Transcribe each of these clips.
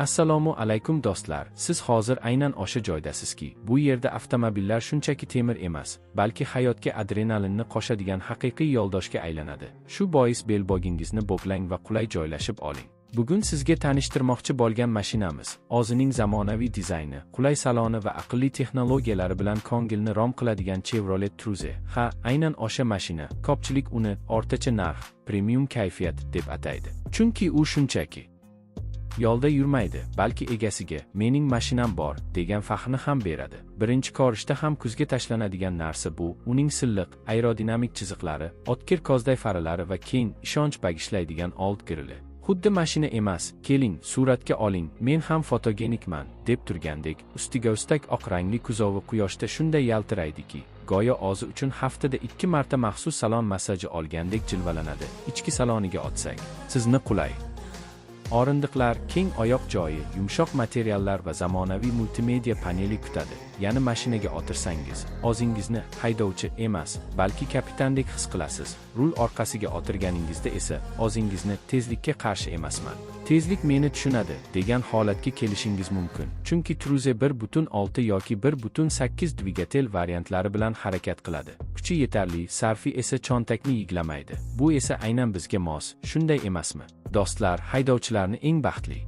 Assalomu alaykum do'stlar. Siz hozir aynan o'sha joydasizki, bu yerda avtomobillar shunchaki temir emas, balki hayotga adrenalinni qo'shadigan haqiqiy yo'ldoshga aylanadi. Shu bois belbogingizni bog'lang va qulay joylashib oling. Bugun sizga tanishtirmoqchi bo'lgan mashinamiz o'zining zamonaviy dizayni, qulay saloni va aqlli texnologiyalari bilan ko'ngilni rom qiladigan Chevrolet Cruze. Ha, aynan o'sha mashina. Ko'pchilik uni o'rtacha narx, premium kayfiyat deb ataydi. Chunki u shunchaki yo'lda yurmaydi, balki egasiga "mening mashinam bor" degan faxrni ham beradi. Birinchi ko'rishda ham ko'zga tashlanadigan narsa bu uning silliq, aerodinamik chiziqlari, o'tkir ko'zday faralari va keng, ishonch bag'ishlaydigan old grili. Xuddi mashina emas, keling, suratga oling, men ham fotogenikman deb turgandek, ustiga ustak oq rangli kuzovi quyoshda shunday yaltiraydiki, go'yo o'zi uchun haftada 2 marta maxsus salon massaji olgandek jilvalanadi. Ichki saloniga o'tsak, sizni qulay o'rindiqlar, keng oyoq joyi, yumshoq materiallar va zamonaviy multimedia paneli kutadi. Ya'ni mashinaga o'tirsangiz, o'zingizni haydovchi emas, balki kapitandek his qilasiz. Rul orqasiga o'tirganingizda esa o'zingizni tezlikka qarshi emasman, tezlik meni tushunadi degan holatga kelishingiz mumkin. Chunki Cruze 1.6 yoki 1.8 dvigatel variantlari bilan harakat qiladi. Kuchi yetarli, sarfi esa cho'ntakni yiglamaydi. Bu esa aynan bizga mos, shunday emasmi? Do'stlar, haydovchilarni eng baxtli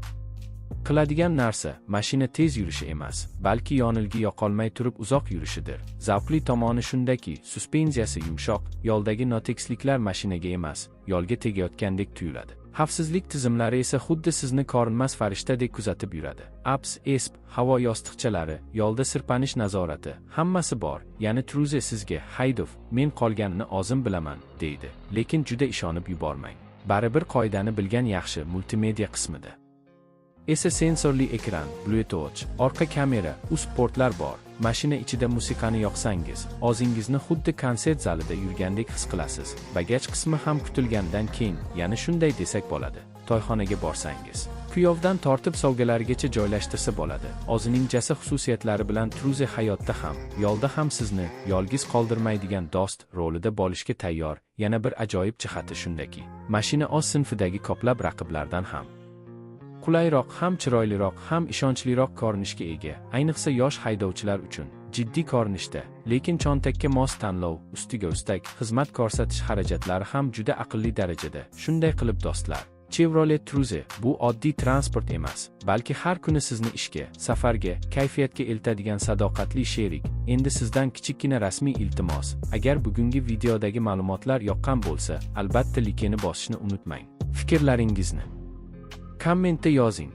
qiladigan narsa mashina tez yurishi emas, balki yonilgi yoqolmay turib uzoq yurishidir. Zavqli tomoni shundaki, suspenziyasi yumshoq, yo'ldagi notekisliklar mashinaga emas, yo'lga tegayotgandek tuyuladi. Xavfsizlik tizimlari esa xuddi sizni ko'rinmas farishtadek kuzatib yuradi. ABS, ESP, havo yostiqchalari, yo'lda sirpanish nazorati, hammasi bor. Ya'ni Cruze sizga "haydov, men qolganini o'zim bilaman" deydi. Lekin juda ishonib yubormang. Baribir qoidani bilgan yaxshi. Multimedia qismida esa sensorli ekran, Bluetooth, orqa kamera, portlar bor. Mashina ichida musiqani yoqsangiz, o'zingizni xuddi konsert zalida yurgandek his qilasiz. Bagaj qismi ham kutilgandan keng, ya'ni shunday desak bo'ladi. To'yxonaga borsangiz, kuyovdan tortib sovg'alargacha joylashtirsa bo'ladi. O'zining jasa xususiyatlari bilan Cruze hayotda ham, yo'lda ham sizni yolg'iz qoldirmaydigan do'st rolida bo'lishga tayyor. Yana bir ajoyib jihati shundaki, mashina o'z sinfidagi ko'plab raqiblardan ham qulayroq, ham chiroyliroq, ham ishonchliroq ko'rinishga ega. Ayniqsa yosh haydovchilar uchun jiddiy ko'rinishda, lekin cho'ntakka mos tanlov, ustiga ustak xizmat ko'rsatish xarajatlari ham juda aqlli darajada. Shunday qilib do'stlar, Chevrolet Cruze bu oddiy transport emas, balki har kuni sizni ishga, safarga, kayfiyatga eltadigan sadoqatli sherik. Endi sizdan kichikkina rasmiy iltimos. Agar bugungi videodagi ma'lumotlar yoqqan bo'lsa, albatta likeni bosishni unutmang. Fikrlaringizni kommentda yozing.